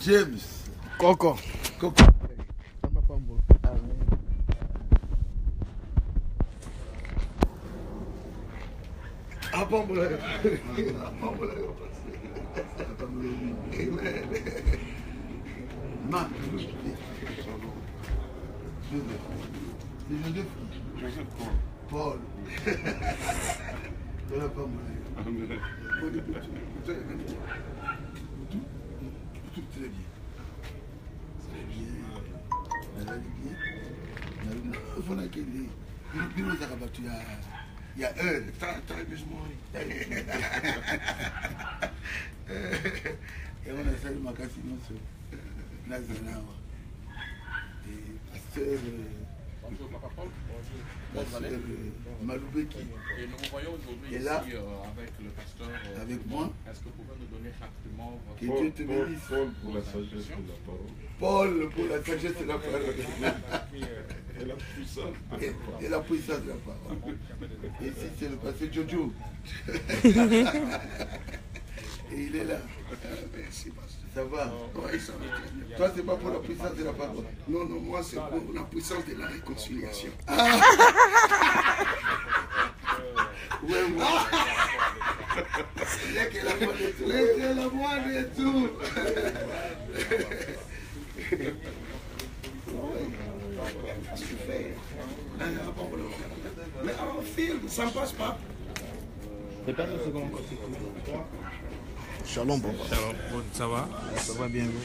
James. Coco. Coco. Amen. Joseph Paul. Tout très bien. Très bien. Il y a heure. Et on a salué ma cassine sur Nazanawa. Et pasteur Maloubeki. Et nous vous voyons aujourd'hui ici là, avec le pasteur. Avec moi. Est-ce que vous pouvez nous donner rapidement votre... Que Dieu te bénisse. Paul pour la sagesse de la parole. Paul pour la sagesse de la parole. Et la puissance. Et la puissance de la parole. Et ici c'est le pasteur Jojo. Et il est là. Merci, pasteur. Ça va? Oui, ça va. Toi, c'est pas pour la puissance de la parole. Non, non, moi, c'est pour la puissance de la réconciliation. Ouais, moi. C'est que la voix de tout. C'est la voix de tout. Mais en film, ça ne passe pas. Shalom, papa. Shalom, bon, ça va? Ça va bien, vous?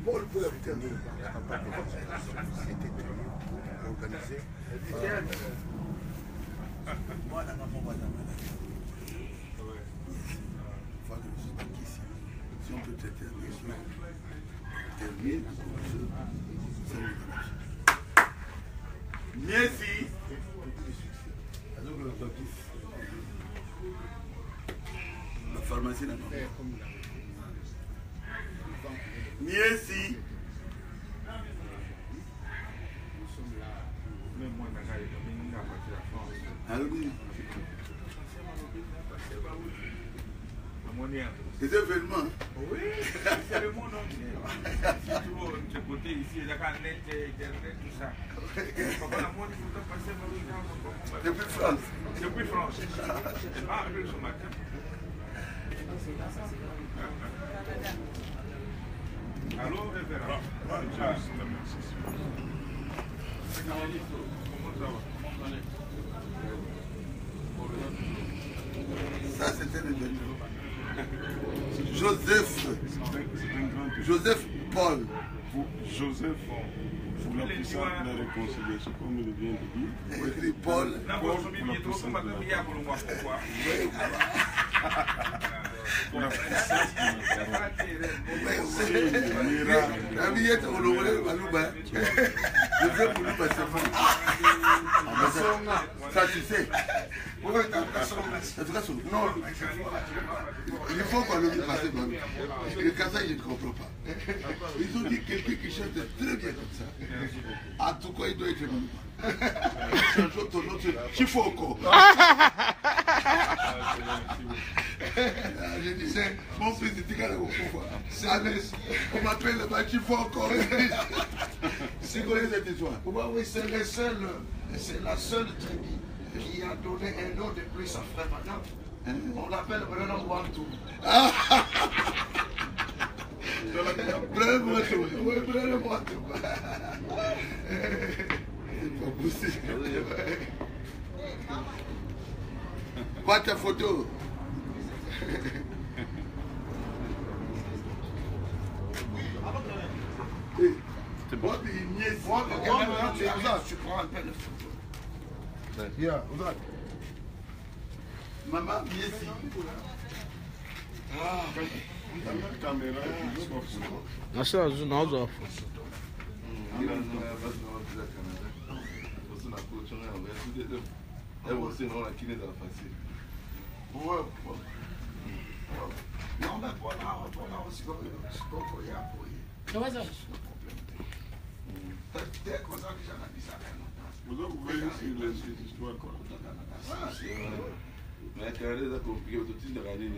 Paul pour la fraternité. Organisé. Moi, la maman va la maladie. Si on peut t'intervenir, terminer, ça nous arrange. Merci. La pharmacie, la maman. Merci. Les événements. Oui, c'est le monde entier. Surtout de ce côté ici, il y a Internet, tout ça. Depuis France. Depuis France. Ah, ce matin. Allô, révérend. Comment ça va? Ça, c'était le dernier. Joseph Paul. Joseph, pour la puissance de la réconciliation, comme il vient de dire. Écrit Paul. Pour la puissance de la parole. Pour la puissance de Ça, tu sais. Non, il faut qu'on le dise passer. Le Kazaï, je ne comprends pas. Ils ont dit quelqu'un qui chante très bien comme ça. En tout cas, il doit être même pas. Changeons ton nom, Chifoko. Je disais, mon fils de Tigara au pouvoir. On m'appelle le Chifoko. C'est quoi cette histoire? Oui, c'est la seule tribu qui a donné un nom de plus à Frère Madame. On l'appelle Brennan Wantou. Brennan Wantou. Oui, Brennan Wantou. C'est pas possible. Pas ta photo. C'est bon. Tu prends un peu de photo. Maman, viens ici. Caméra, Nós somos nós, ó. Elle aussi, non, la kiné dans la facile. Ouais. Non, mais pour là aussi, comme il y a pour y. Comment ça? T'es content que j'en ai dit ça. Vous avez vu sur les histoires quoi. Mais la Canada, c'est compliqué. Tout de suite, on a dit.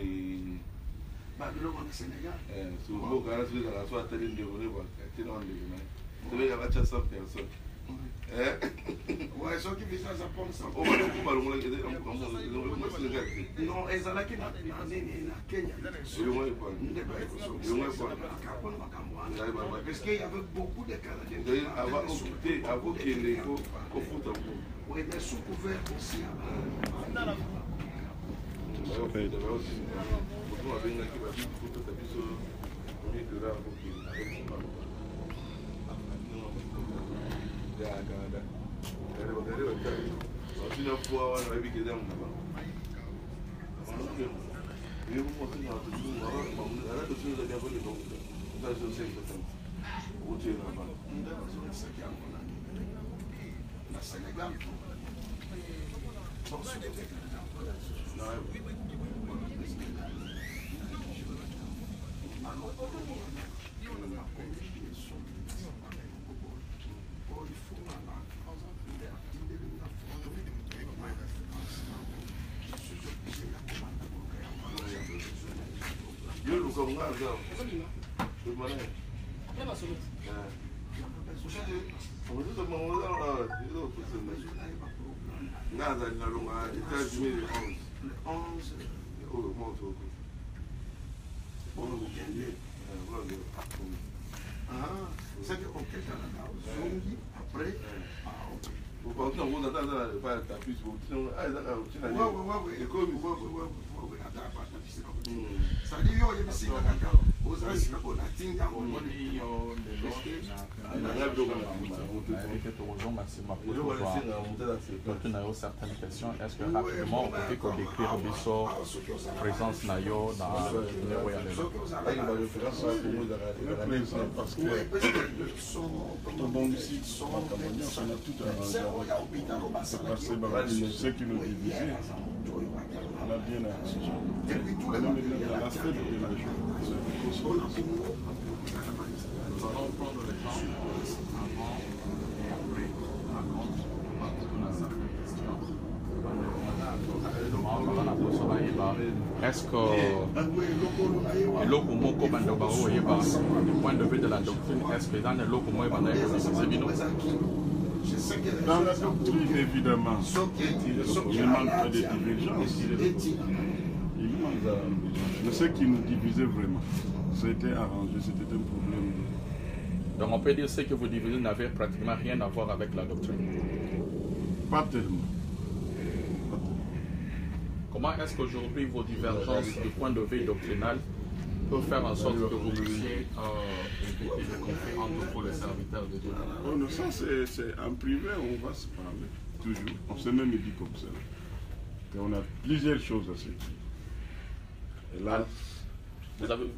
Bah, le monde du Sénégal. Souvent, au Canada, c'est la soirée, tu as une déroulée, tu as une déroulée. Tu veux y avoir 100 personnes. Ouais, ceux qui visent ça, ça prend ça. On va le couper, on va le couper. Non, ils ont la Kenya. Parce qu'il y avait beaucoup de Canadiens. Avant qu'il y ait au foot. Oui, mais sous couvert aussi. C'est que au Canada, après, certaines questions. Est-ce que rapidement on peut qu'on décrire la présence nayo dans parce que ton bon ici, on a tout arrangé. C'est passé par ce qui nous divisait. On a bien arrangé. Dans l'aspect de la chose. Nous allons prendre le temps avant et après raconte certaines questions. Est-ce que l'oko moko bandoba oyeba du point de vue de la doctrine, est-ce que dans le loko mo ebanda dans la doctrine, évidemment, il manque des divergences. Il manque de ce qui nous divisait vraiment. C'était arrangé, c'était un problème. Donc on peut dire que ce que vous divisez n'avait pratiquement rien à voir avec la doctrine. Pas tellement. Comment est-ce qu'aujourd'hui vos divergences du point de vue doctrinal peuvent faire en sorte que vous puissiez éviter les conflits entre vous les serviteurs de Dieu? Oh non, ça c'est en privé, on va se parler, toujours. On s'est même dit comme ça. Et on a plusieurs choses à se dire. Et là...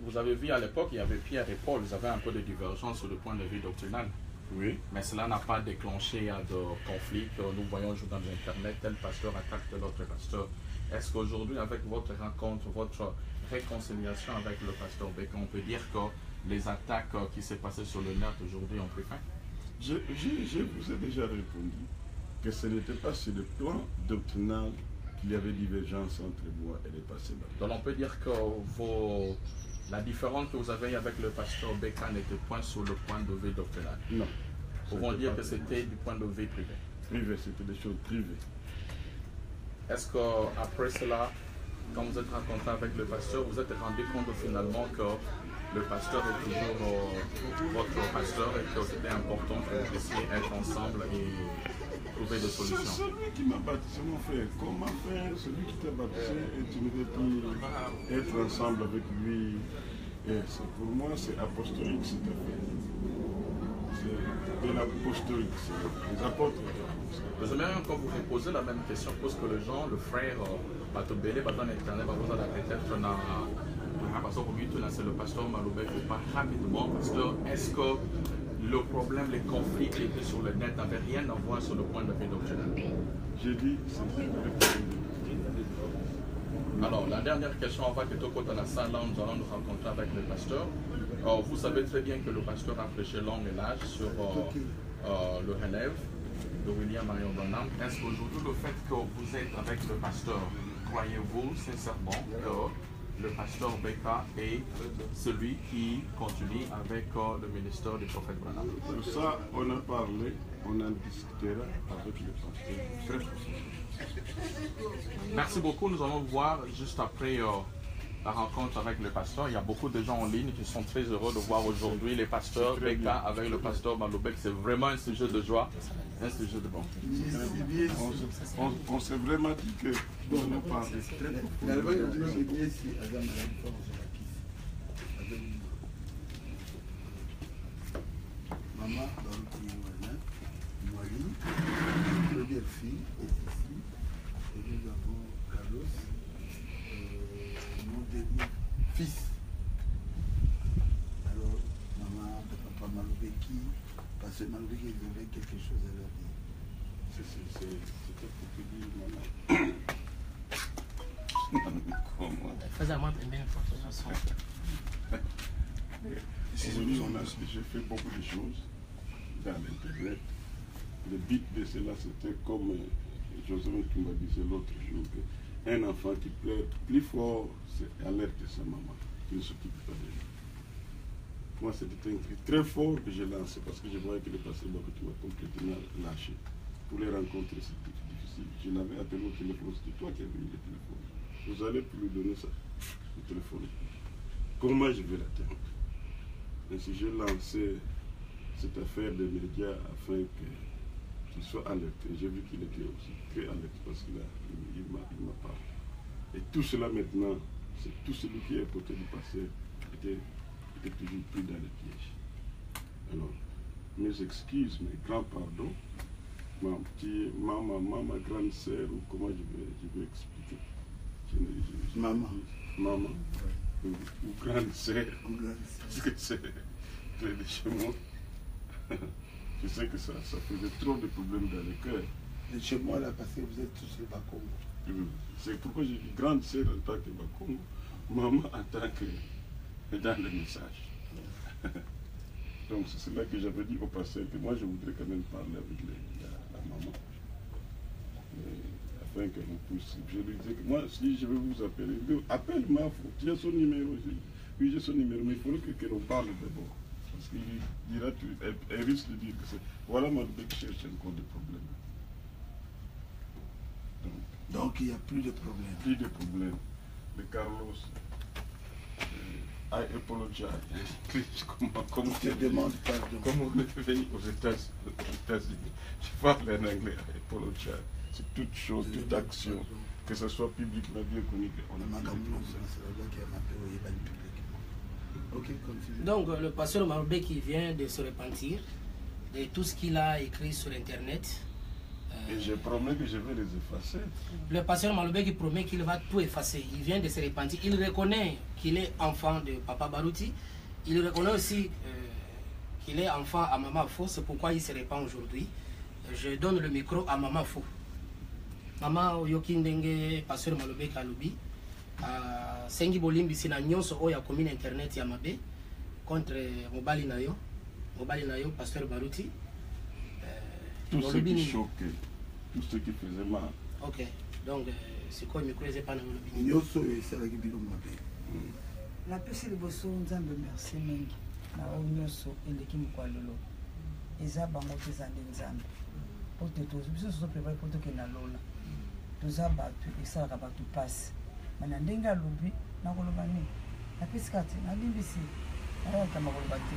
Vous avez vu à l'époque, il y avait Pierre et Paul, ils avaient un peu de divergence sur le point de vue doctrinal. Oui. Mais cela n'a pas déclenché de conflit que nous voyons aujourd'hui dans Internet, tel pasteur attaque tel autre pasteur. Est-ce qu'aujourd'hui, avec votre rencontre, votre réconciliation avec le pasteur Becca, on peut dire que les attaques qui s'est passées sur le net aujourd'hui ont pris fin? Je vous ai déjà répondu que ce n'était pas sur le plan doctrinal qu'il y avait divergence entre moi et les pasteurs. Donc on peut dire que la différence que vous avez avec le pasteur Becca n'était point sur le point de vue doctrinal. Non. Pouvons dire que c'était du point de vue privé. Privé, c'était des choses privées. Est-ce qu'après cela, quand vous êtes rencontré avec le pasteur, vous êtes rendu compte finalement que le pasteur est toujours votre pasteur et que c'était important que vous puissiez être ensemble et trouver des solutions? C'est celui qui m'a baptisé, mon frère. Comment faire celui qui t'a baptisé et tu ne veux plus être ensemble avec lui? Et pour moi, c'est apostolique cette affaire. C'est de l'apostolique, les apôtres. J'aimerais encore vous poser la même question parce que les gens, le frère Batobele, Batan Internet, peut-être c'est le pasteur Maloubek, pas rapidement, parce que est-ce que le problème, les conflits qui étaient sur le net n'avaient rien à voir sur le point de vue doctrinal? J'ai dit, c'est le problème. Alors, la dernière question avant que Toko Tanassa, là, nous allons nous rencontrer avec le pasteur. Vous savez très bien que le pasteur a prêché long et large sur le relève de William Marion Branham. Est-ce qu'aujourd'hui, le fait que vous êtes avec le pasteur, croyez-vous sincèrement que le pasteur Becca est celui qui continue avec le ministère du prophète Branham? Pour ça, on a parlé, on en discutera avec le pasteur. Très possible. Merci beaucoup. Nous allons voir juste après la rencontre avec le pasteur. Il y a beaucoup de gens en ligne qui sont très heureux de voir aujourd'hui les pasteurs Becca avec le pasteur Malobek. C'est vraiment un sujet de joie, un sujet de bon. On s'est vraiment dit que on a parlé très profondément. Maman, Moali, première fille est ici. Et nous avons Carlos, mon dernier fils. Alors, maman, papa Malobeki, parce que Malobeki, ils avaient quelque chose à leur dire. C'était pour te dire, maman. J'ai fait beaucoup de choses dans l'Internet. Le but de cela, c'était comme Joseph qui m'a dit l'autre jour, qu'un enfant qui pleure plus fort, c'est alerte sa maman, qui ne s'occupe pas de lui. Moi, c'était un cri très fort que j'ai lancé parce que je voyais que le passé m'a complètement lâché. Pour les rencontrer, c'était difficile. Je l'avais appelé au téléphone, c'était toi qui avais eu le téléphone. Vous allez plus lui donner ça, le téléphone. Comment je vais l'atteindre? Et si j'ai lancé cette affaire des médias afin qu'il soit alerté, j'ai vu qu'il était aussi très alerté parce qu'il m'a parlé. Et tout cela maintenant, c'est tout celui qui est à côté du passé était toujours pris dans les pièges. Alors, mes excuses, mes grands pardons, ma grande sœur, ou comment je vais expliquer? Maman. Maman. Ou grande sœur. Parce que c'est près de chez moi. Je sais que ça faisait trop de problèmes dans le cœur. De chez moi, là, parce que vous êtes tous les Bakongo. C'est pourquoi j'ai dit grande sœur en tant que Bakongo, maman en tant que dans le message. Donc c'est cela que j'avais dit au pasteur, que moi je voudrais quand même parler avec la maman. Afin que vous puissiez. Je lui disais que moi, si je vais vous appeler, appelle-moi, tu as son numéro. Oui, j'ai son numéro, mais il faudrait que l'on parle d'abord. Parce qu'il dira, elle risque de dire que c'est. Voilà, mon bébé qui cherche encore des problèmes. Donc il n'y a plus de problème. Plus de problèmes. Mais Carlos, I apologize. Comment je te demande pardon. Comme on est venu aux États-Unis, je parle en anglais, I apologize. C'est toute chose, toute action, que ce soit publiquement bien connu. Donc le pasteur Malobek qui vient de se repentir de tout ce qu'il a écrit sur Internet. Et je promets que je vais les effacer. Le pasteur Malobek promet qu'il va tout effacer. Il vient de se repentir. Il reconnaît qu'il est enfant de Papa Baruti. Il reconnaît aussi qu'il est enfant à Maman Fo. C'est pourquoi il se repent aujourd'hui. Je donne le micro à Maman Fo. Maman Yokindenge, pasteur Malobek Alubi. Sengi Bolimbi sina nyonso oya commune internet ya mabe contre Mobali Nayo, pasteur Baruti. Tout ce qui choquait, tout ce qui faisait mal. Ok, donc c'est quoi le micro est pas dans le Nyoso et ça qui bilo mabe. La pesi liboso nzambe merci mingi. Na o nyoso eleki mukwalolo. Eza bango pesa nzambe. Pour te tous, biso so préparer pour te que na lola. Toza batu esalaka batu passe. Mana ndenge alobi nakoloba nini napesi kati nalimbisi ayaka makoloba te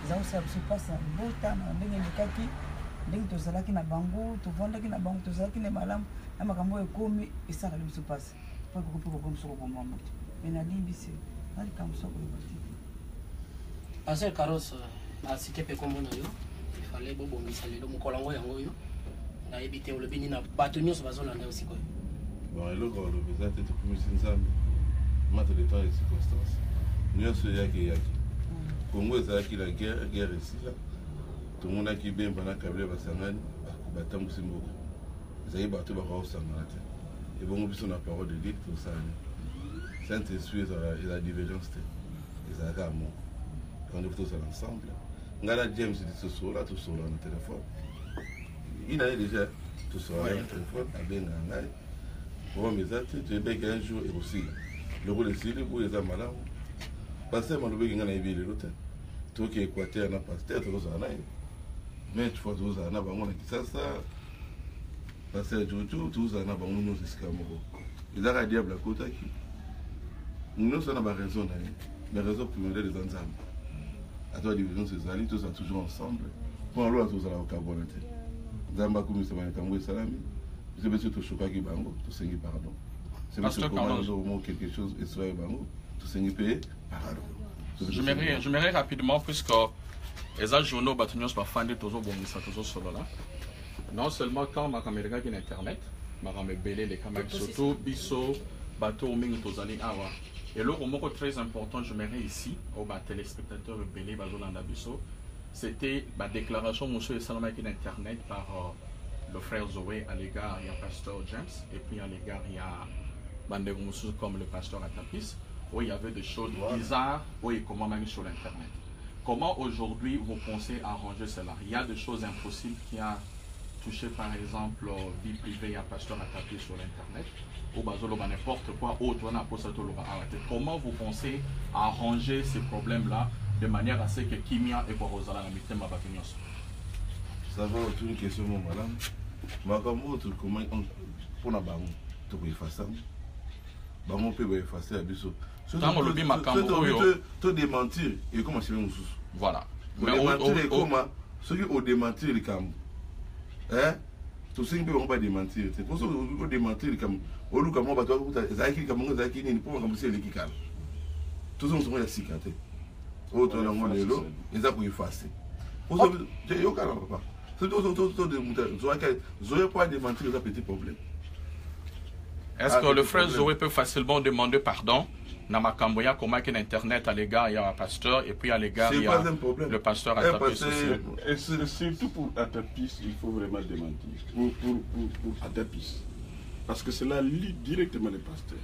eza kosala biso mpasi na libota na ndenge elekaki ndenge tozalaki na bango tovandaki na bango tozalaki na malamu na makambo oyo ekomi esalakali biso mpasi po ekoki mpe kokoma biso koboma moto me nalimbisi nalikambo biso koloba te. Pasteur Carlos asike mpe kombo na yo efale bobongisa lelo mokolo yango yango oyo nayebi te olobi nini na bato nyonso bazolanda yo sikoyo. Bon, eloko olobi eza te tokomisi nzambe mata le temps et circonstance nyonso eyaki Congo ezalaki la guerre esila tomonaki bemba na kabila basangani batambusi mboka ezali bato bakosangana te ebongo biso na parole de Dieu tosali Saint-Esprit ezala divergence te ezalaka amour quand nous tous ensemble ngala James dit tosola na téléphone il a déjà tosola na téléphone abenga ngai pour mes actes tu bec un jour et aussi le rôle ici le bout eza malamu pasteur malobi ngana ibile lote to ki Équateur na pasteur tozola na mais tu fois tozola na bango na Kisasa pasteur Jojo tozola na bango nous jusqu'à moko ezaka diable akotaki nous on a pas raison la raison primaire des ensemble à toi division ces alliés tous sont toujours ensemble pour l'autre tous à la carbonate zamba comme ça va être salami je vais surtout choquer qui bango tout sengi pardon c'est parce que comment quelque chose et soit bango tout sengi payer pardon j'aimerais rapidement puisque les journaux batunios pas fan de toujours bon ça toujours solo là non seulement quand ma caméra qui internet ma ramé belé les caméras surtout biso bateau mingi tozali awa. Et le moment très important, je m'aimerais ici, aux téléspectateurs belé Bazolanda Bisso, c'était la déclaration monsieur et Salama qui internet par le frère Zoé à l'égard il y a pasteur James et puis à l'égard il y a Bandego Moussou comme le pasteur Atapis où il y avait des choses bizarres où il comment même sur l'internet. Comment aujourd'hui vous pensez arranger cela? Il y a des choses impossibles qui a touché par exemple vie privée à pasteur Atapis sur l'internet. N'importe quoi autre. Comment vous pensez arranger ces problèmes-là de manière à ce que Kimia et Korozala la mitem Babakinios? Ça va autour d'une question, mon madame. Mais comme autre, comment on a bango, tu peux effacer. Bango peut effacer à biso. Tant le bima cambo te démentir et comment c'est mon sous. Voilà. Mais on comment ceux qui ont démenti les cambo. Hein? Tous ceux qui ne peuvent pas démentir. C'est pour ça qu'on démentir les cambo. Au lieu de moi, Zaki Kamongo Zaki n'est pas comme si les Kikal. Tous sont sur la cicatrice. Autre dans mon élo, ils ont pu effacer. Pour ça, j'ai aucun papa. C'est tout de moutons. Zoé pas démentir les petits problèmes. Est-ce que le frère Zoé peut facilement demander pardon? Namakamboya, comment est Internet à l'égard, il y a un pasteur, et puis à l'égard, il y a le pasteur Atapis aussi. Et surtout pour Atapis, il faut vraiment démentir. Pour Atapis. Parce que cela lie directement les pasteurs.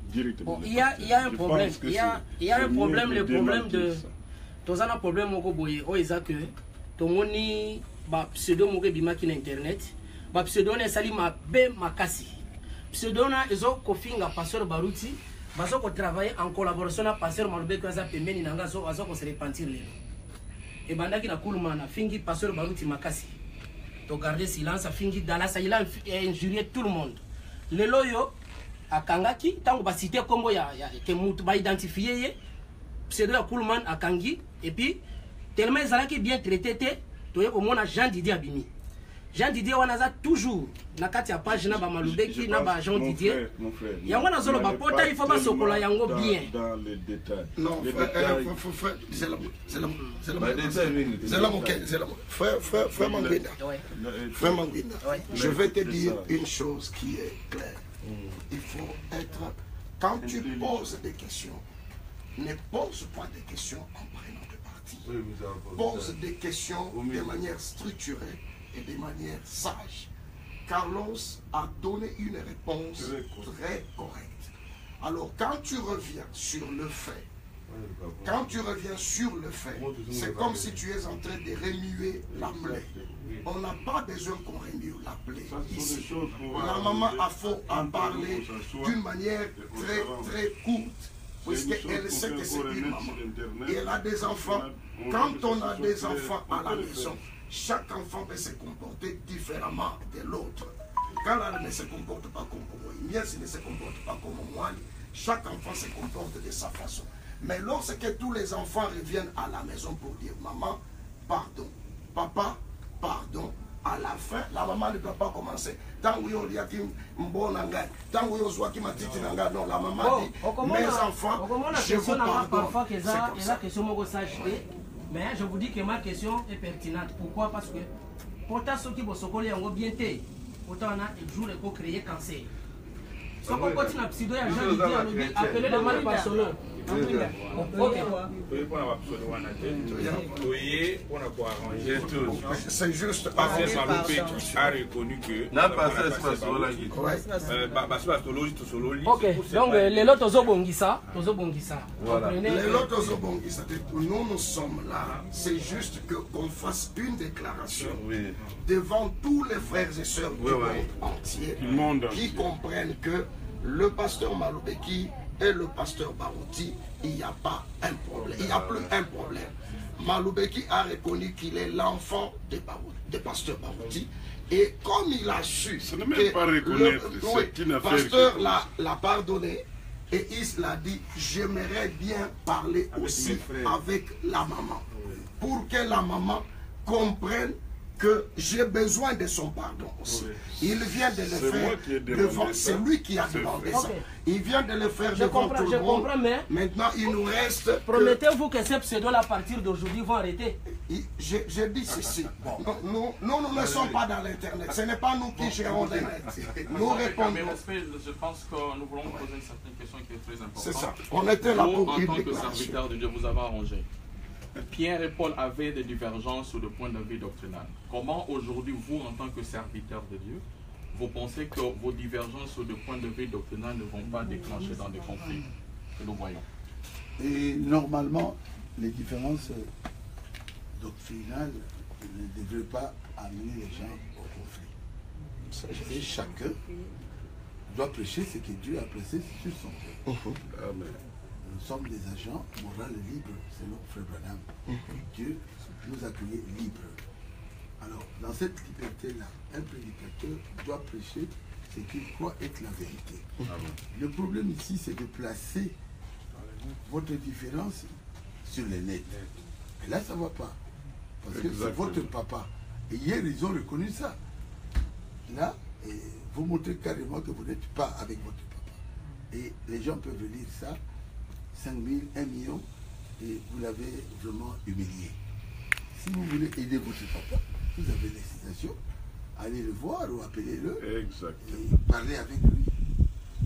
Directement. Bon, il y a un problème. Il y a un problème, le problème de. Dans un problème, on a que Tomoni, pseudo moke bimaki na internet, pseudo ne sali ma be makasi. Pseudo na ezo kofinga pasteur Baruti, baso ko travailler en collaboration na pasteur Malube ko za pembeni na ngaso azo ko se repentir lelo. Et bandaki na kulumana fingi pasteur Baruti makasi. To garder silence, fingi dalasa il a injurié tout le monde. Le loyo akangaki tango ba cité kombo ya ke mutu ba identifier ye pseudo ya Kulman akangi et puis tellement ezalaki bien traité te toye ko mona Jean Didier Abimi. Jean Didier wanaza toujours na kati ya page na ba Malubeki na ba Jean Didier. Yango na zolo ba pota il faut ba sokola yango bien. Dans les détails. Non, c'est là frère Manguenda. Frère Manguenda. Je vais te dire une chose qui est claire. Il faut être, quand tu poses des questions, ne pose pas des questions en prenant de parti. Pose des questions de manière structurée et de manière sage. Carlos a donné une réponse très correcte. Alors quand tu reviens sur le fait, c'est comme si tu es en train de remuer la plaie. On n'a pas besoin qu'on remue la plaie ici. La maman a faut en parler d'une manière très courte, puisqu'elle sait que c'est une maman. Et elle a des enfants. Quand on a des enfants à la maison, chaque enfant peut se comporter différemment de l'autre. Quand elle ne se comporte pas comme moi, bien s'il ne se comporte pas comme moi, chaque enfant se comporte de sa façon. Mais lorsque tous les enfants reviennent à la maison pour dire maman, pardon, papa, pardon, à la fin, la maman ne doit pas commencer. Tant que vous avez tant que vous avez non, la maman dit, mes enfants, je vous pardonne. Parfois, c'est la question mais je vous dis que ma question est pertinente. Pourquoi? Parce que pourtant, ceux qui vont se coller en bien, pourtant, on a un jour pour créer cancer. Soko koti na pseudo ya Jean Didier alobi appelé la mal par son nom. C'est juste. Pasteur Malobé a reconnu que. Ok, donc les lots tozobongisa. Les lots tozobongisa. Nous sommes là. C'est juste qu'on fasse une déclaration devant tous les frères et sœurs du monde entier qui comprennent que le pasteur Malobeki et le pasteur Barouti, il n'y a pas un problème. Il n'y a plus un problème. Malobeki a reconnu qu'il est l'enfant de pasteur Barouti. Et comme il a su que le pasteur l'a pardonné, et il l'a dit, j'aimerais bien parler aussi avec la maman. Pour que la maman comprenne que j'ai besoin de son pardon aussi. Il vient de le faire devant, c'est lui qui a demandé ça. Il vient de le faire devant tout le monde. Mais maintenant, il nous reste... Promettez-vous que ces pseudos à partir d'aujourd'hui vont arrêter? J'ai dit ceci. Nous ne sommes pas dans l'Internet. Ce n'est pas nous qui gérons l'Internet. Nous répondons. Je pense que nous voulons poser une certaine question qui est très importante. C'est ça. On était là pour en tant que serviteur de Dieu, vous avez arrangé. Pierre et Paul avaient des divergences sur le point de vue doctrinal. Comment aujourd'hui, vous, en tant que serviteur de Dieu, vous pensez que vos divergences sur le point de vue doctrinal ne vont pas déclencher dans des conflits que nous voyons? Et normalement, les différences doctrinales ne devraient pas amener les gens au conflit. Et chacun doit prêcher ce que Dieu a prêché sur son cœur. Amen. Nous sommes des agents moraux libres, selon Frère Branham. Dieu nous a créés libres. Alors, dans cette liberté-là, un prédicateur doit prêcher ce qu'il croit être la vérité. Le problème ici, c'est de placer votre différence sur les net. Et là, ça ne va pas. Parce que c'est votre papa. Et hier, ils ont reconnu ça. Là, vous montrez carrément que vous n'êtes pas avec votre papa. Et les gens peuvent lire ça. 5 000, 1 million, et vous l'avez vraiment humilié. Si vous voulez aider votre papa, vous avez des citations, allez le voir ou appelez-le et parlez avec lui.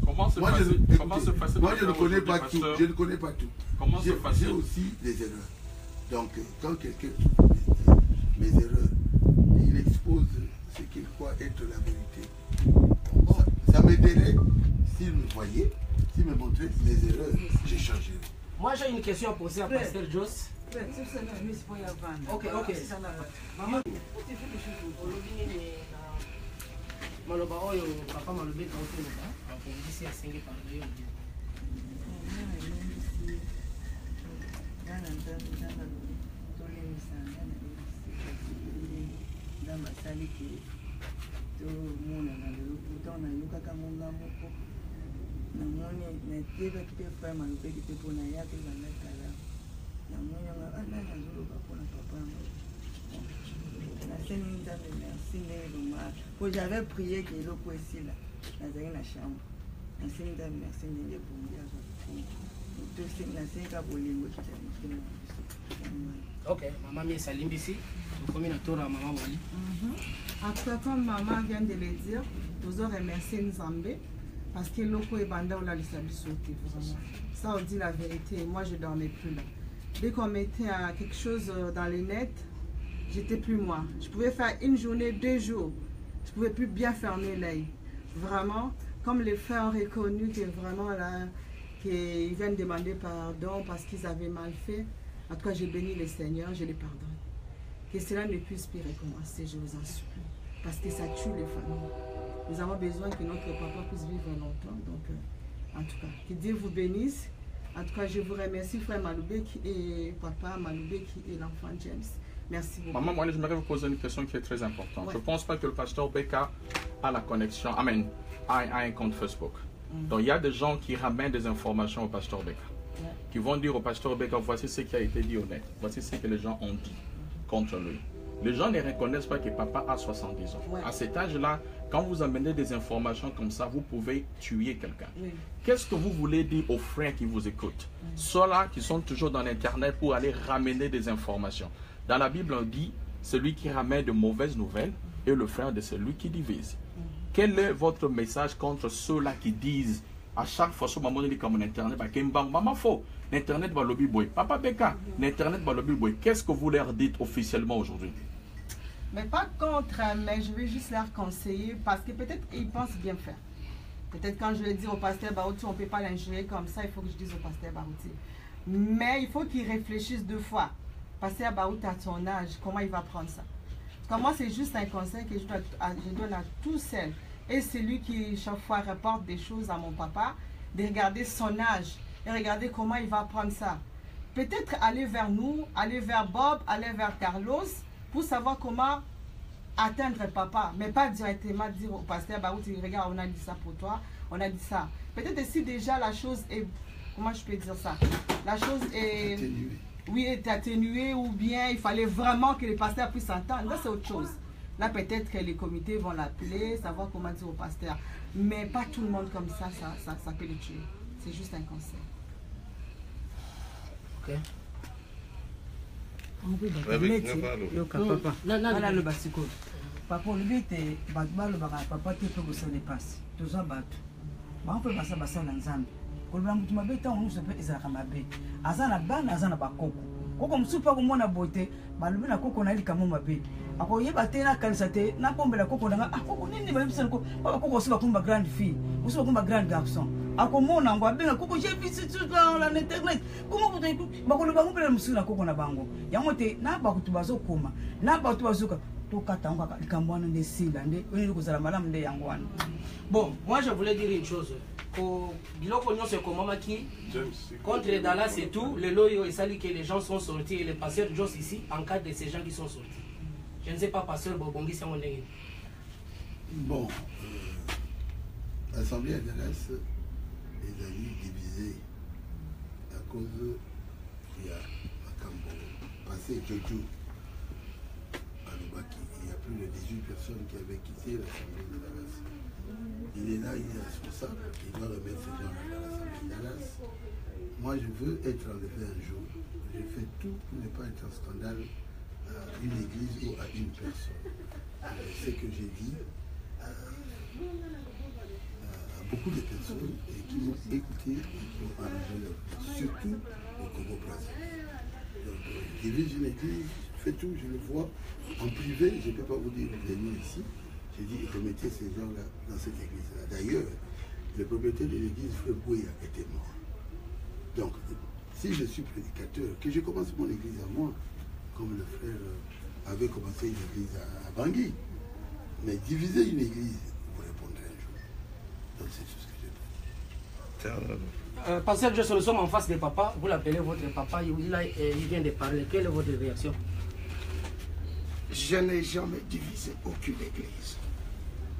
Comment se moi, moi, je ne connais pas tout. Je ne connais pas tout. J'ai aussi des erreurs. Donc, quand quelqu'un trouve mes erreurs, il expose ce qu'il croit être la vérité. Ça m'aiderait s'il me voyait. S'il me montrait mes erreurs, j'ai changé. Moi, j'ai une question à poser à Pasteur Joss. Ok. Maman, maloba oyo papa malobi kautoloba akongisi asenge parle yo namoni natebaki mpe frère malobeki mpe mpona ya mpe bandakala namoni nanga azoloba mpona papa yango naseni nzambe merci ndenge lomaka po j'avais prié ke eloko esila nazalaki na chambre naseni nzambe merci ndenge ebongi nasengi bolingo ekita motema na biso. Ok, maman mi esalimbisi tokomi na toro ya mama Moli. En tout cas, comme maman vient de le dire, nous avons remercié Nzambe parce que l'oko est bandé ou la sauté. Ça, on dit la vérité. Moi, je ne dormais plus là. Dès qu'on mettait quelque chose dans les nets, j'étais plus moi. Je pouvais faire une journée, 2 jours. Je ne pouvais plus bien fermer l'œil. Vraiment, comme les frères ont reconnu que vraiment là, qu'ils viennent demander pardon parce qu'ils avaient mal fait. En tout cas, j'ai béni le Seigneur, je les pardonne. Que cela ne puisse plus recommencer, je vous en supplie. Parce que ça tue les familles. Nous avons besoin que notre papa puisse vivre longtemps. Donc, en tout cas, que Dieu vous bénisse. En tout cas, je vous remercie, frère Malobeki et papa Malobeki et l'enfant James. Merci beaucoup. Maman, moi, j'aimerais vous poser une question qui est très importante. Ouais. Je ne pense pas que le pasteur Beka a la connexion, a un compte Facebook. Donc, il y a des gens qui ramènent des informations au pasteur Beka. Qui vont dire au pasteur Beka, voici ce qui a été dit honnête. Voici ce que les gens ont dit contre lui. Les gens ne reconnaissent pas que papa a 70 ans. Ouais. À cet âge-là, quand vous amenez des informations comme ça, vous pouvez tuer quelqu'un. Oui. Qu'est-ce que vous voulez dire aux frères qui vous écoutent? Ceux-là qui sont toujours dans l'Internet pour aller ramener des informations. Dans la Bible, on dit, celui qui ramène de mauvaises nouvelles est le frère de celui qui divise. quel est votre message contre ceux-là qui disent à chaque fois sur maman dit comme internet bah maman faux internet va lobby boy papa Beka internet va lobby boy, qu'est-ce que vous leur dites officiellement aujourd'hui? Mais pas contre, mais je vais juste leur conseiller parce que peut-être ils pensent bien faire. Peut-être quand je vais dire au pasteur Barouti, on ne peut pas l'injurer comme ça, il faut que je dise au pasteur Barouti. Mais il faut qu'il réfléchisse 2 fois. Pasteur Barouti à son âge, comment il va prendre ça? Comme moi, c'est juste un conseil que je donne à tous celles. Et c'est lui qui chaque fois rapporte des choses à mon papa, de regarder son âge et regarder comment il va prendre ça. Peut-être aller vers nous, aller vers Bob, aller vers Carlos, pour savoir comment atteindre papa, mais pas directement dire au pasteur Barouti, regarde, on a dit ça pour toi, on a dit ça. Peut-être si déjà la chose est, comment je peux dire ça, la chose est atténuée. Oui, est atténuée, ou bien il fallait vraiment que le pasteur puisse entendre, là c'est autre chose. Là peut-être que les comités vont l'appeler, savoir comment dire au pasteur, mais pas tout le monde comme ça, ça peut le tuer. C'est juste un conseil. Ok. papa olobi ete bato balobaka papa te mpe kosala epasi toza bato bango mpe basala nzambe kolobela motu mabe ntango nyonso mpe ezalaka mabe aza na bana aza na bakoko koko mosusu mpe akomona boye te balobi na koko na likambo mabe akoyeba te nakanisa te nakombela koko nanga koko nini bayebisa koko osi bakomi ba grande fille osi bakomi ba grande garçon akomona ngo abenga koko j'ai vu sur la internet comment bakoloba ngo mpela mosusu na koko na bango yango te na bakutu bazokoma na bato bazoka tokata ngo kaka likambo wana nde sila nde oyeli kozala malamu nde yango wana. Bon, moi je voulais dire une chose. Biloko nyonso ekomamaki contre Dallas et tout, le loyo et sali que les gens sont sortis et le pasteur Joss ici encadre de ces gens qui sont sortis. Je ne sais pas, pasteur Bobongi, c'est mon nez. Bon, l'Assemblée à Dallas est allée divisée à cause il y a Makambo, passé Jojo à Lubaki. Il y a plus de 18 personnes qui avaient quitté l'Assemblée de Dallas. Il est là, il est responsable, il doit remettre ces gens-là dans l'Assemblée de Dallas. Moi, je veux être enlevé un jour. Je fais tout pour ne pas être un scandale à une église ou à une personne. C'est ce que j'ai dit à beaucoup de personnes qui m'ont écouté et qui ont arrangé leur vie, surtout au Congo-Brazzaville. Donc, je dirige une église, je fais tout, je le vois. En privé, je ne peux pas vous dire, venez ici. J'ai dit, remettez ces gens-là dans cette église-là. D'ailleurs, le propriétaire de l'église, Frère Bouya, était mort. Donc, si je suis prédicateur, que je commence mon église à moi, comme le frère avait commencé une église à Bangui, mais diviser une église, vous répondrez un jour. Donc, c'est tout ce que je peux. Pasteur Joss, nous sommes en face de papa, vous l'appelez votre papa, il vient de parler. Quelle est votre réaction? Je n'ai jamais divisé aucune église.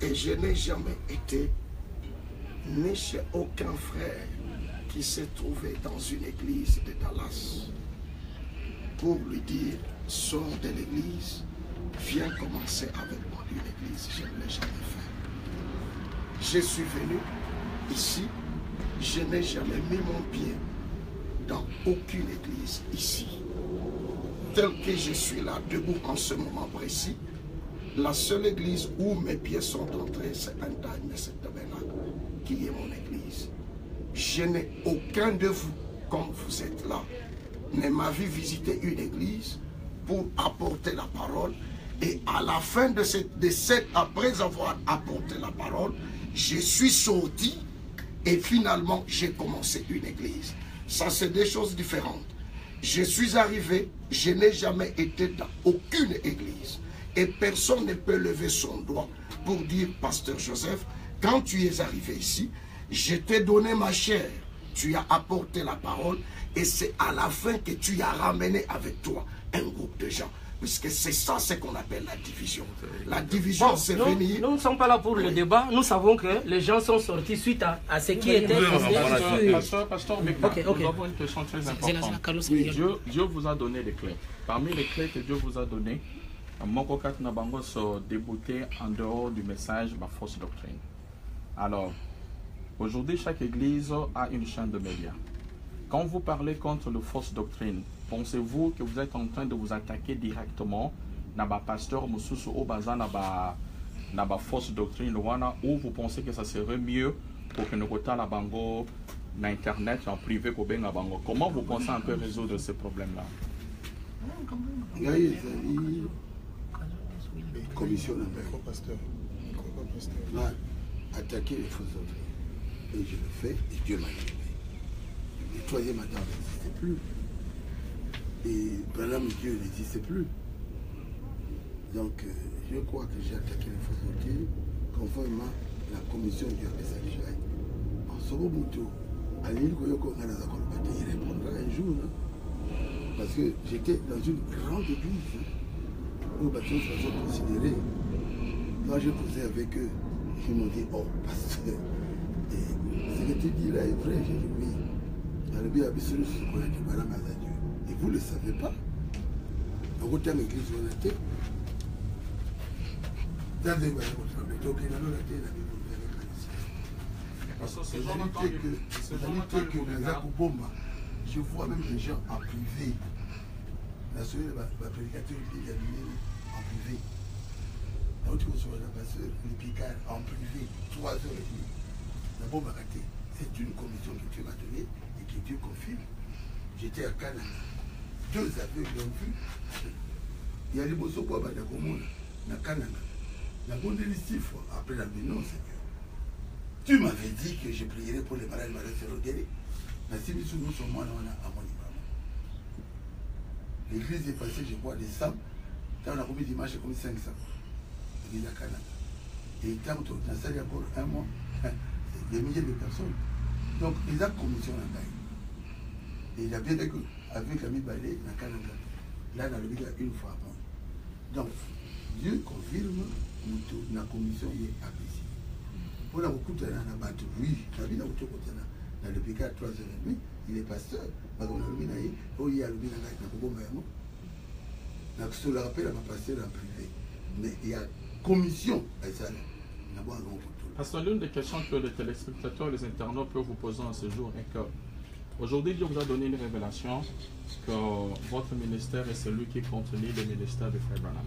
Et je n'ai jamais été ni chez aucun frère qui s'est trouvé dans une église de Dallas pour lui dire, sors de l'église, viens commencer avec moi une église. Je ne l'ai jamais fait. Je suis venu ici, je n'ai jamais mis mon pied dans aucune église ici. Tel que je suis là, debout en ce moment précis, la seule église où mes pieds sont entrés, c'est un Time, c'est Tabernacle, qui est mon église. Je n'ai aucun de vous, comme vous êtes là, ne m'a vu visiter une église pour apporter la parole. Et à la fin de cette après avoir apporté la parole, je suis sorti et finalement j'ai commencé une église. Ça, c'est des choses différentes. Je suis arrivé, je n'ai jamais été dans aucune église. Et personne ne peut lever son doigt pour dire, Pasteur Joseph, quand tu es arrivé ici, je t'ai donné ma chair, tu as apporté la parole, et c'est à la fin que tu as ramené avec toi un groupe de gens. Puisque c'est ça ce qu'on appelle la division. La division, c'est venir... Nous ne sommes pas là pour le débat. Nous savons que les gens sont sortis suite à ce qui était... Pasteur, nous avons une question très importante. Dieu vous a donné les clés. Parmi les clés que Dieu vous a données, Mokokat Nabango se déboutait en dehors du message de la fausse doctrine. Alors, aujourd'hui, chaque église a une chaîne de médias. Quand vous parlez contre la fausse doctrine, pensez-vous que vous êtes en train de vous attaquer directement à pasteur Moussousou Obaza na ba fausse doctrine wana, ou vous pensez que ça serait mieux pour que nous votions la bango na internet en privé pour benga bango? Comment vous pensez un peu résoudre ces problèmes-là? Commission là, attaquer les fausses doctrines. Et je le fais, et Dieu m'a aidé. Le troisième Adam n'existait plus. Et Balaam Dieu n'existait plus. Donc, je crois que j'ai attaqué les fausses doctrines conformément à la commission du RSA. En ce moment, à l'île il répondra un jour. Hein, parce que j'étais dans une grande église où les bâtiments sont considérés. Quand j'ai causé avec eux, ils m'ont dit, oh, pasteur, ce que tu dis là est vrai. J'ai dit oui. Et vous ne le savez pas. En autant l'église, on a été. Dans les je vois même des gens en privé. La prédicateur en privé. L'autre sur la passeuse, les picards en privé, 3 heures et demie. La bombe a raté. C'est une commission que Dieu m'a donnée et que Dieu confirme. J'étais à Canada. 2 aveugles l'ont vu. Il y a les beaux soins à Badakomona, à Canada. La bonne fois après la non, Seigneur. Tu m'avais dit que je prierais pour les malades guéris. Mais si nous sommes à mon niveau. L'église est passée, je vois des femmes. Quand on a commis dimanche, j'ai commis 500. L'église à Canada. Et quand on a salé encore un mois, des milliers de personnes. Donc, ils ont commission en Gaï. Et il a bien dit qu'avec l'ami Balé, dans Canada, là, on a levé une fois avant. Donc, Dieu confirme que la commission est appréciée. Pour la beaucoup de temps, oui, la vie n'a pas été dans le PK à 3h30, il est pasteur. Il y a le je le rappelle à ma pasteur en privé. Mais il y a commission à ça. Parce que l'une des questions que les téléspectateurs et les internautes peuvent vous poser en ce jour est que aujourd'hui Dieu vous a donné une révélation que votre ministère est celui qui continue le ministère de Frère Branham.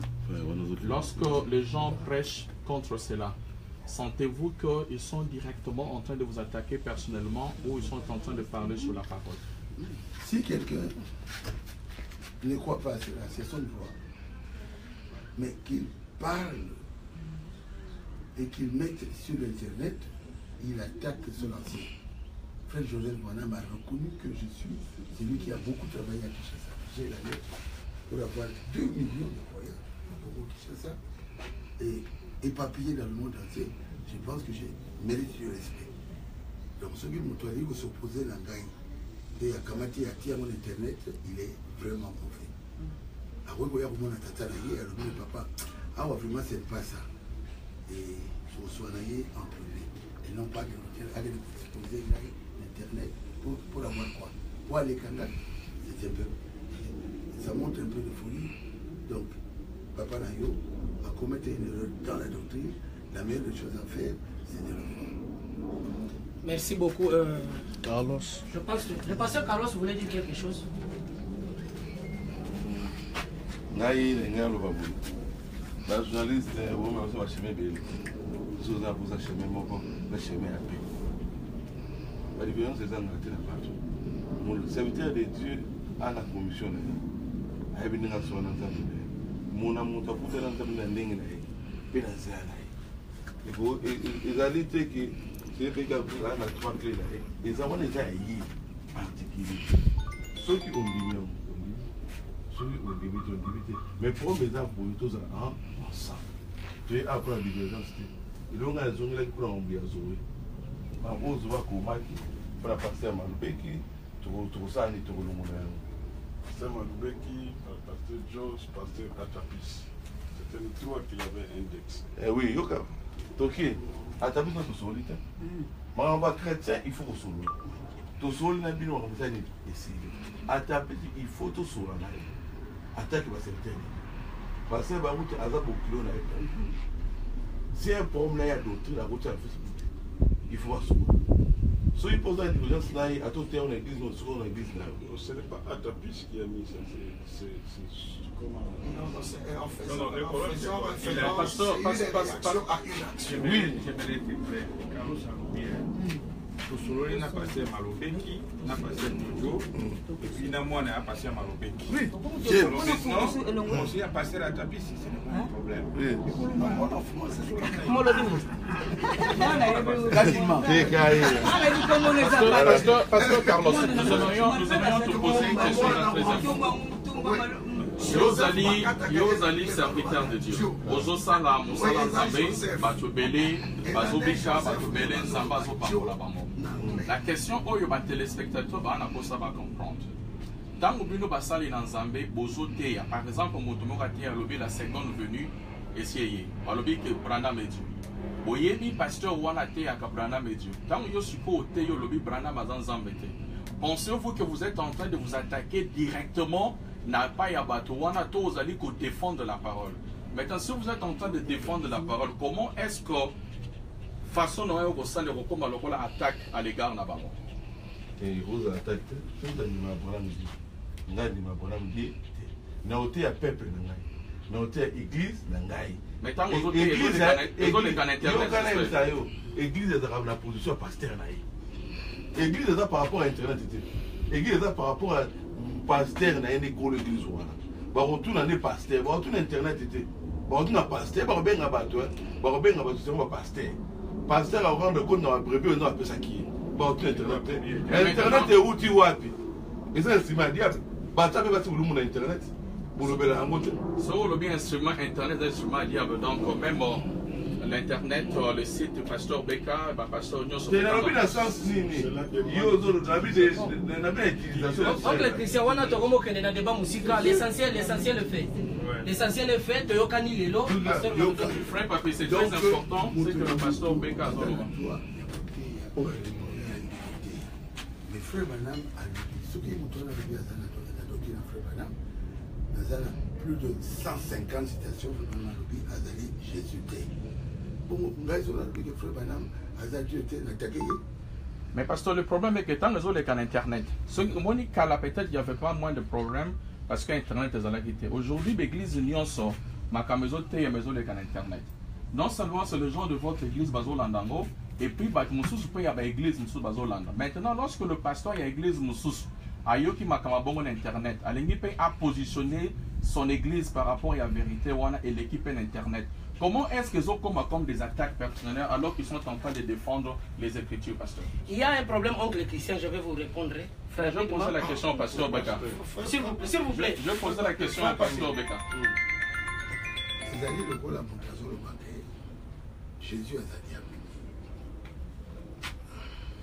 Lorsque les gens prêchent contre cela, sentez-vous qu'ils sont directement en train de vous attaquer personnellement ou ils sont en train de parler sur la parole? Si quelqu'un ne croit pas à cela, c'est son droit. Mais qu'il parle et qu'il mette sur l'internet, il attaque son ancien. Frère Joseph Branham a reconnu que je suis celui qui a beaucoup travaillé à Kinshasa. J'ai la lettre pour avoir 2 millions de croyants au Kinshasa et éparpillé dans le monde entier. Je pense que j'ai mérité du respect. Donc ce qui m'a dit que s'opposer à l'Angaï et à Kamati à mon internet, il est vraiment mauvais. Après, il y a un papa, ah vraiment c'est pas ça. Et je me suis en privé. Et non pas de s'opposer à l'internet pour avoir quoi? Pour aller Kanga, c'est un peu. Ça montre un peu de folie. Donc, Papa Nayo a commis une erreur dans la doctrine. La meilleure des choses à faire, c'est de le voir. Merci beaucoup. Carlos. Je pense que le pasteur Carlos voulait dire quelque chose. La journaliste, vous m'avez acheté bien. Vous avez acheté mon chemin à paix. La différence est dans le serviteur de Dieu à la commission. Il y a une nation dans le monde. Mon amour, tu as poussé dans le monde. Il a dit que c'est les gars qui ont 3 clés. Ils ont déjà eu particulier. Ceux qui ont dit ceux qui ont dit mais pour mes gens, pour tous ensemble. Tu es après la divergence. Ils ont raison de prendre un biazoué. Ma pose va comment pour la passer à Malbeki, tu ça ni tu le monde. C'est Malbeki, pasteur George, pasteur Atapis. C'était le 3 qui avait index. Eh oui, Yoka. Toki, Atapis n'est pas solide. Mais on va chrétien, il faut solide. Tu solide n'a pas de montagne ici. Atapis, il faut tout solide. Attaque va se tenir. Parce que va vous avoir beaucoup de si un problème là, il y a d'autres, il faut voir So il pose la divergence là, à tout terme, on église, on église là. Ce n'est pas Atapis qui a mis ça, c'est comment. Non, c'est en faisant. Non, le problème, c'est quoi? Oui, je me l'ai Carlos Alobia. Tosololi n'a passé à Malobeki, n'a passé à Mojo, et puis Namouane a passé à Malobeki. Oui, maintenant, on s'y a passé à Tapis, c'est pas un problème. Pasteur Carlos, nous aimerions te poser une question très importante. Yozali serviteur de Dieu. Ozosala musala nzambe, batobele, bazobika, batobele nzamba zopakola bango. La question oyo ba téléspectateur ba na kosa ba comprendre. Tango bino basali na nzambe bozoteya. Par exemple, moto moko ateya lobi la seconde venue essayé. Balobi que Branham est Dieu. Boyebi pasteur wana teya ka Branham est Dieu. Tango yo siko teyo lobi Branham azan nzambe te. Pensez-vous que vous êtes en train de vous attaquer directement n'a pas yabato wana to ozali ko défendre la parole. Maintenant, si vous êtes en train de défendre la parole, comment est-ce que façon dont vous sentez comme la attaque à l'égard na bango? Et vous attaquez, c'est un Abraham dit. Ngani Abraham dit, na oté à peuple na ngai. Na oté à église na ngai. Mais tant que vous êtes église église est dans la position pasteur na yi. Église est par rapport à internet était. Église est par rapport à pasteur na une école église wana. Ba retourne na pasteur, ba retourne internet était. Ba retourne na pasteur, ba benga bato, ba benga bato c'est pas pasteur. Pasteur a rendre compte dans la brebis on appelle ça qui. Ba retourne internet. Internet est outil wapi. Et ça c'est ma diable. Ba tape ba tulu mon internet. Pour le bel amour. So le bien instrument internet instrument diable donc même l'internet le site pasteur Beka ba pasteur Nyoso. C'est la bien sens nini. Yo zo la bien utilisation. Donc les chrétiens wana to comme que na débat musical l'essentiel le fait. L'essentiel est fait to yokani lelo pasteur frère papi c'est très important c'est que le pasteur Beka zo. Mais frère Branham a dit ce qui est montré dans la Bible à doctrine frère Branham. Nous avons plus de 150 citations dans la Bible à Jésus t'est. Mais pasteur, le problème est que tant que les cas internet, peut-être il n'y avait pas moins de problèmes parce qu'Internet est à la quitté. Aujourd'hui, l'église Union sort, ma maison et maison de internet. Non seulement c'est le genre de votre église Bazolandango, et puis Moussous peut y avoir l'église Moussous Bazolanda. Maintenant, lorsque le pasteur y a l'église Moussous, Ayoki Makamabongo Internet, Alengipe a positionné son église par rapport à la vérité et l'équipe Internet. Comment est-ce qu'ils ont comme des attaques personnelles alors qu'ils sont en train de défendre les Écritures, pasteur? Il y a un problème entre les chrétiens, je vais vous répondre. Frère, je vais poser la question au pasteur Beka. S'il vous plaît. Je vais poser la question au pasteur Beka. Vous allez le rôle à mon casson le matin. Jésus a dit à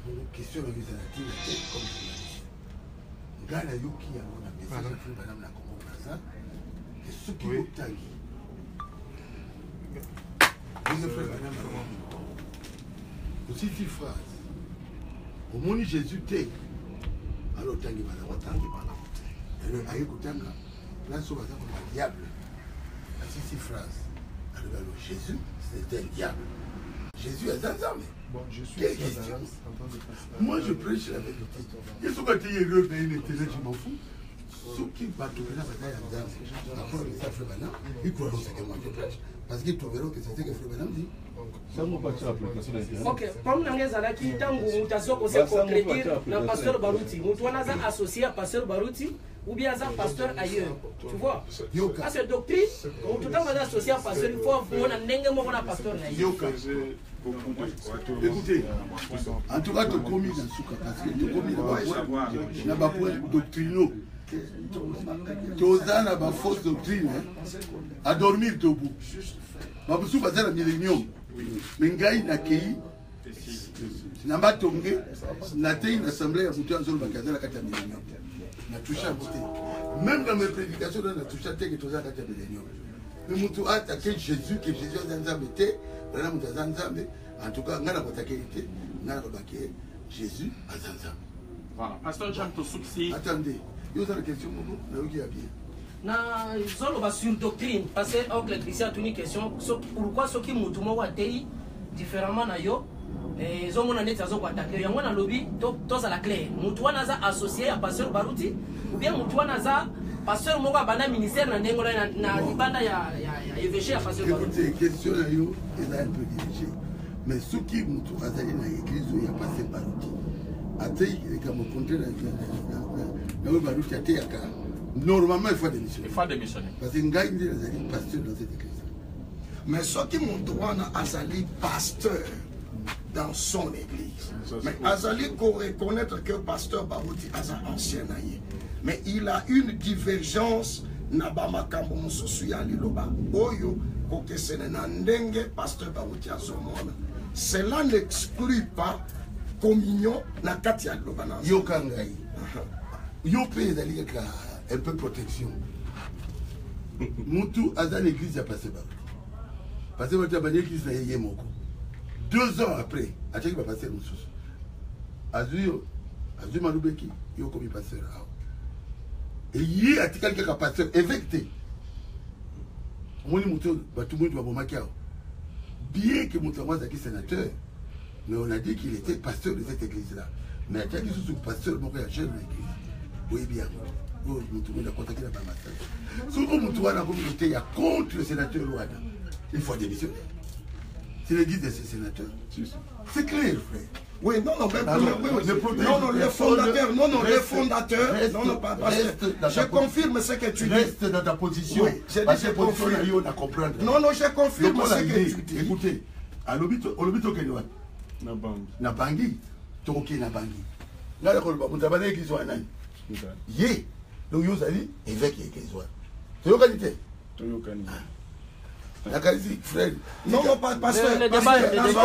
nous. Une question de vis-à-vis de la tête comme journaliste. Gana Yuki a mon message à Madame la Commonasa. Et ce qui vous taille. Aussi 10 phrases. Au moment où Jésus t'est, alors tangi bala watangi bala. Et le aïe kutanga, là sur le diable. À 6 phrases. Alors Jésus, c'était un diable. Jésus est un homme. Bon, je suis moi je prêche la vérité. Qu'est-ce que tu es le pays l'intérêt, je m'en fous. Ceux qui battent la bataille à Dame, après le Frère Branham, ils croiront ce que moi je prêche. Parce qu'ils trouveront que c'est ce que Frère Branham dit. Ok, comme nous avons dit, tant que nous avons compléter le pasteur Barouti, nous avons associé à pasteur Barouti ou bien à pasteur ailleurs. Tu vois? À cette doctrine, nous avons associé à pasteur, il faut avoir un pasteur ailleurs. Écoutez, en tout cas, tu as commis dans ce cas, parce que tu as commis dans le point doctrinaux. Tu as une fausse doctrine, à dormir debout. Je ne suis pas dans la millénium. Mais ngai na kei na matonge na tei na assemblée ya mutu anzolo bakazala kati ya millénium na toucha boté même dans mes prédications na toucha te que toza kati ya millénium mais mutu attaquer Jésus que Jésus a nzambe te bana mutu nzambe en tout cas ngana attaquer te ngana baké Jésus a nzambe. Voilà, pasteur Jean Tosuksi. Attendez, il y a une question mono na yoki abi na zolo sur doctrine parce que oncle Christian a une question pourquoi ceux qui mutumo wa tei différemment na yo ezomona neti azokoatake yango na lobi tozala clair mutu wana aza associé ya pasteur Baruti ou bien mutu wana aza pasteur moko abanda ministère na ndenge na libanda ya évêché ya pasteur Baruti. Écoutez, question là yo est un peu dirigée. Mais ce qui mutu azali na église où il y a pasteur Baruti atei comme compter na Baruti atei aka normalement il faut démissionner. Il faut démissionner. Parce que ngai ndi azali pasteur dans cette église. Mais ce qui mutu wana azali pasteur dans son église. Mais Azali faut reconnaître que pasteur Baruti est ancien naïe. Mais il a une divergence nabama kambo suya liloba. Oyo koke senenandenge pasteur Baruti azomona. Cela n'exclut pas communion na katia liloba na. Yo kangai. Yo pe ezali ka un peu protection. Mutu azali l'église ya pasteur Baruti. Pasteur Baruti abanye église na yeye moko. 2 ans après, à chaque fois passer une chose. Azur Malubeki, il y a comme pasteur. Et il y a quelqu'un pasteur évêque. On dit que tout le monde va vous bien que Moutamois est sénateur, mais on a dit qu'il était pasteur de cette église-là. Mais il y a quelqu'un qui est pasteur, mon frère, chef de l'église. Oui, bien. Moutamois a contacté la pasteur. Si Moutamois a la communauté, il y a contre le sénateur Rwanda. Il faut démissionner. C'est l'église de ces sénateurs. C'est clair, frère. Oui, non, non, même non, les fondateurs, les fondateurs, je confirme ce que tu dis. Reste dans ta position. Oui, je confirme. Non, non, je confirme ce que tu dis. Écoutez, à l'obito Kenouan, na bangi, toke na bangi. Là, le colba, vous avez qui soit nan. Yé, donc vous allez évêque qui soit. C'est localité. Non, non, pas pasteur. Nous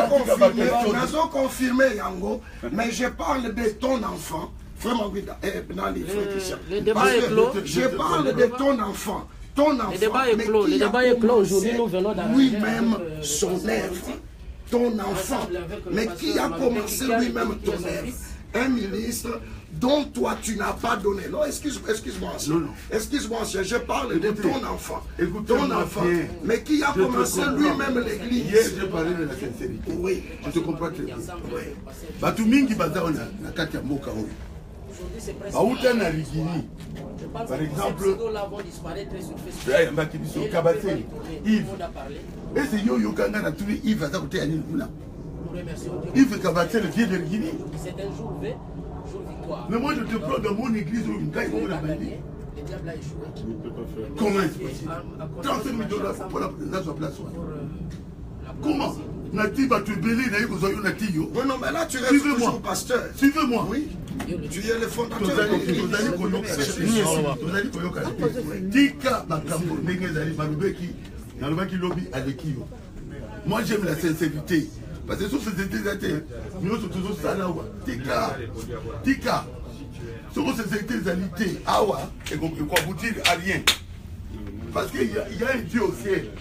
avons confirmé, Yango, mais je parle de ton enfant. Vraiment, le débat est clos. Je parle de ton enfant. Ton enfant. Le débat est clos. Le débat est clos. Aujourd'hui, nous venons d'arriver. Lui-même, son œuvre. Ton enfant. Mais qui a commencé lui-même ton œuvre? Un ministre dont toi tu n'as pas donné. Non, excuse-moi. Excuse-moi, je parle de ton enfant. Ton enfant. Mais qui a commencé lui-même l'église. Hier, je parlais de la sincérité. Oui. Je te comprends très bien. Batumingi Bazaona, la Katia Moka. Baouta na Rigini. Par exemple, Yves. Et c'est Yo Kanga na tous les Yves à côté à Ninoula. Yves Kabaté, le vieux de Rigini. C'est un jour V. Mais moi je te prends dans mon église où une taille comme la bandit. Comment est-ce possible? 35 000 $ pour la place. Comment? Nati va te béler, n'a eu besoin de Nati. Oui, non, mais là tu restes toujours pasteur. Suivez-moi. Oui. Tu es le fondateur de l'église. Tika Bakambo, Negezali, Malubeki, Nalubaki Lobby, Alekio. Moi j'aime la sincérité. Parce que sur ces étés, nous sommes toujours salawa. Tika. Sur ces étés, awa, et qu'on aboutit à rien. Parce qu'il y a un Dieu au ciel.